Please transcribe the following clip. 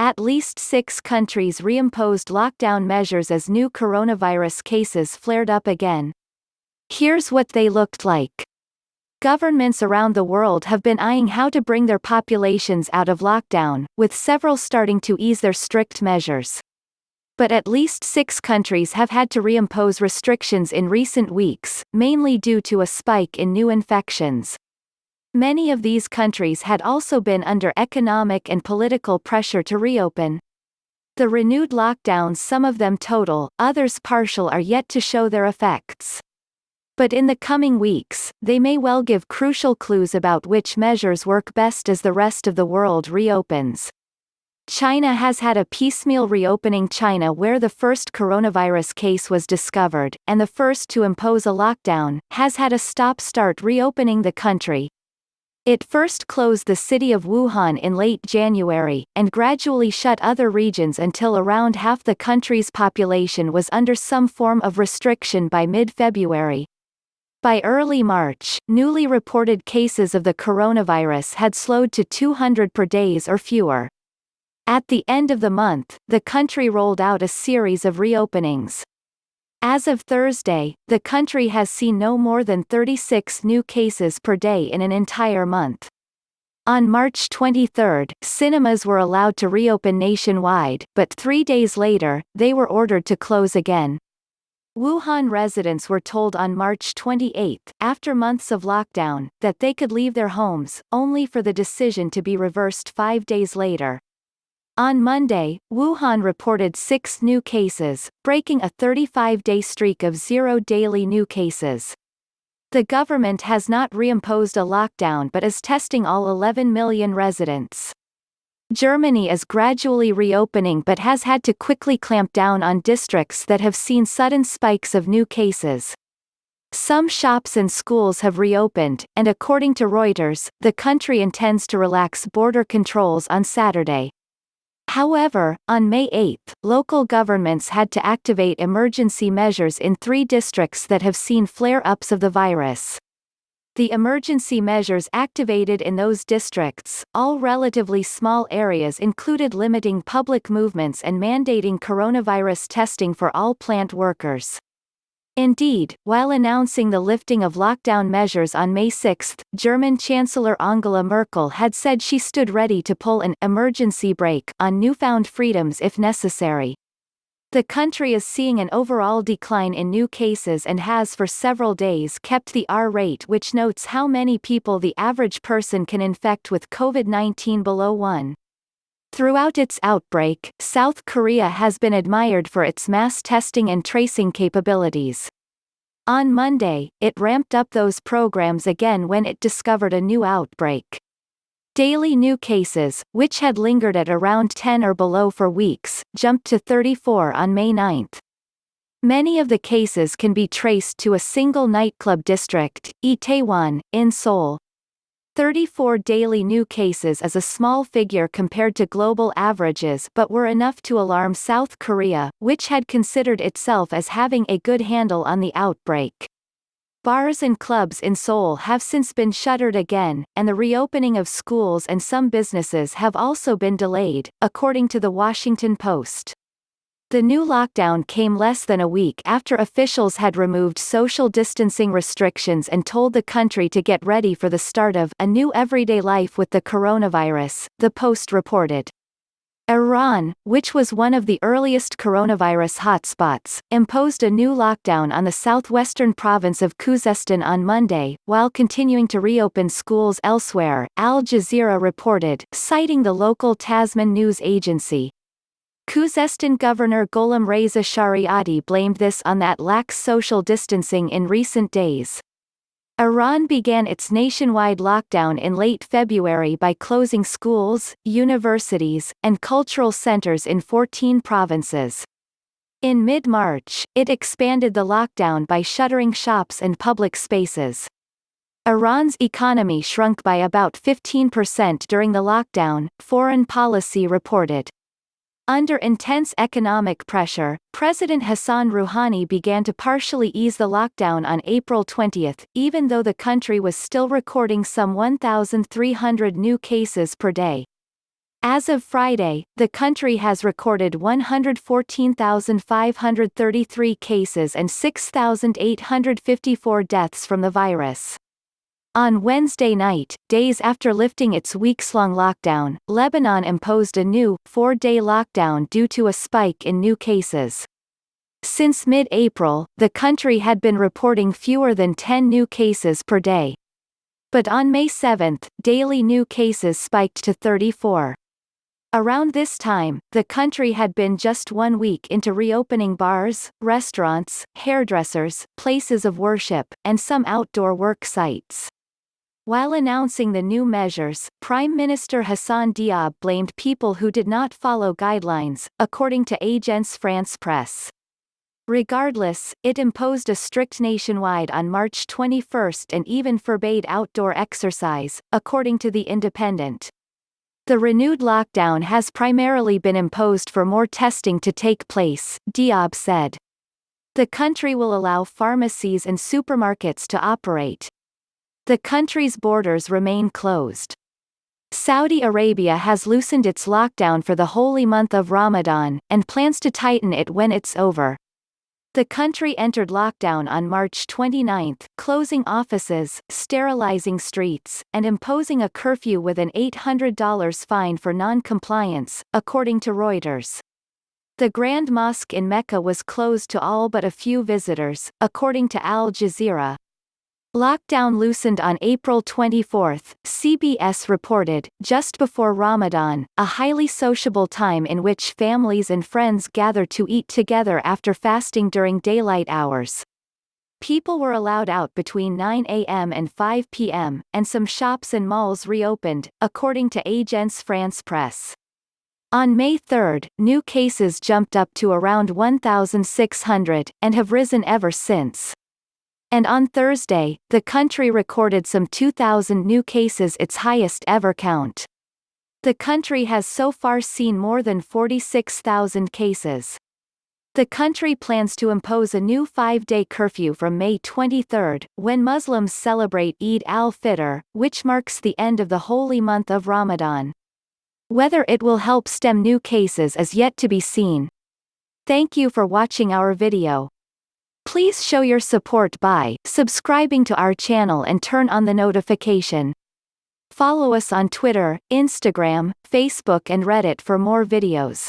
At least 6 countries reimposed lockdown measures as new coronavirus cases flared up again. Here's what they looked like. Governments around the world have been eyeing how to bring their populations out of lockdown, with several starting to ease their strict measures. But at least 6 countries have had to reimpose restrictions in recent weeks, mainly due to a spike in new infections. Many of these countries had also been under economic and political pressure to reopen. The renewed lockdowns, some of them total, others partial, are yet to show their effects. But in the coming weeks, they may well give crucial clues about which measures work best as the rest of the world reopens. China has had a piecemeal reopening. China, where the first coronavirus case was discovered, and the first to impose a lockdown, has had a stop-start reopening the country. It first closed the city of Wuhan in late January, and gradually shut other regions until around half the country's population was under some form of restriction by mid-February. By early March, newly reported cases of the coronavirus had slowed to 200 per day or fewer. At the end of the month, the country rolled out a series of reopenings. As of Thursday, the country has seen no more than 36 new cases per day in an entire month. On March 23, cinemas were allowed to reopen nationwide, but 3 days later, they were ordered to close again. Wuhan residents were told on March 28, after months of lockdown, that they could leave their homes, only for the decision to be reversed 5 days later. On Monday, Wuhan reported 6 new cases, breaking a 35-day streak of 0 daily new cases. The government has not reimposed a lockdown but is testing all 11 million residents. Germany is gradually reopening but has had to quickly clamp down on districts that have seen sudden spikes of new cases. Some shops and schools have reopened, and according to Reuters, the country intends to relax border controls on Saturday. However, on May 8, local governments had to activate emergency measures in 3 districts that have seen flare-ups of the virus. The emergency measures activated in those districts, all relatively small areas, included limiting public movements and mandating coronavirus testing for all plant workers. Indeed, while announcing the lifting of lockdown measures on May 6, German Chancellor Angela Merkel had said she stood ready to pull an emergency brake on newfound freedoms if necessary. The country is seeing an overall decline in new cases and has for several days kept the R rate, which notes how many people the average person can infect with COVID-19, below 1. Throughout its outbreak, South Korea has been admired for its mass testing and tracing capabilities. On Monday, it ramped up those programs again when it discovered a new outbreak. Daily new cases, which had lingered at around 10 or below for weeks, jumped to 34 on May 9. Many of the cases can be traced to a single nightclub district, Itaewon, in Seoul. 34 daily new cases is a small figure compared to global averages, but were enough to alarm South Korea, which had considered itself as having a good handle on the outbreak. Bars and clubs in Seoul have since been shuttered again, and the reopening of schools and some businesses have also been delayed, according to the Washington Post. The new lockdown came less than a week after officials had removed social distancing restrictions and told the country to get ready for the start of a new everyday life with the coronavirus, the Post reported. Iran, which was one of the earliest coronavirus hotspots, imposed a new lockdown on the southwestern province of Khuzestan on Monday, while continuing to reopen schools elsewhere, Al Jazeera reported, citing the local Tasman news agency. Khuzestan Governor Gholam Reza Shariati blamed this on that lax social distancing in recent days. Iran began its nationwide lockdown in late February by closing schools, universities, and cultural centers in 14 provinces. In mid-March, it expanded the lockdown by shuttering shops and public spaces. Iran's economy shrunk by about 15% during the lockdown, Foreign Policy reported. Under intense economic pressure, President Hassan Rouhani began to partially ease the lockdown on April 20, even though the country was still recording some 1,300 new cases per day. As of Friday, the country has recorded 114,533 cases and 6,854 deaths from the virus. On Wednesday night, days after lifting its weeks-long lockdown, Lebanon imposed a new, 4-day lockdown due to a spike in new cases. Since mid-April, the country had been reporting fewer than 10 new cases per day. But on May 7, daily new cases spiked to 34. Around this time, the country had been just 1 week into reopening bars, restaurants, hairdressers, places of worship, and some outdoor work sites. While announcing the new measures, Prime Minister Hassan Diab blamed people who did not follow guidelines, according to Agence France Presse. Regardless, it imposed a strict nationwide on March 21 and even forbade outdoor exercise, according to The Independent. The renewed lockdown has primarily been imposed for more testing to take place, Diab said. The country will allow pharmacies and supermarkets to operate. The country's borders remain closed. Saudi Arabia has loosened its lockdown for the holy month of Ramadan, and plans to tighten it when it's over. The country entered lockdown on March 29, closing offices, sterilizing streets, and imposing a curfew with an $800 fine for non-compliance, according to Reuters. The Grand Mosque in Mecca was closed to all but a few visitors, according to Al Jazeera. Lockdown loosened on April 24, CBS reported, just before Ramadan, a highly sociable time in which families and friends gather to eat together after fasting during daylight hours. People were allowed out between 9 a.m. and 5 p.m., and some shops and malls reopened, according to Agence France Presse. On May 3, new cases jumped up to around 1,600, and have risen ever since. And on Thursday, the country recorded some 2,000 new cases, its highest ever count. The country has so far seen more than 46,000 cases. The country plans to impose a new 5-day curfew from May 23, when Muslims celebrate Eid al-Fitr, which marks the end of the holy month of Ramadan. Whether it will help stem new cases is yet to be seen. Thank you for watching our video. Please show your support by subscribing to our channel and turn on the notification. Follow us on Twitter, Instagram, Facebook and Reddit for more videos.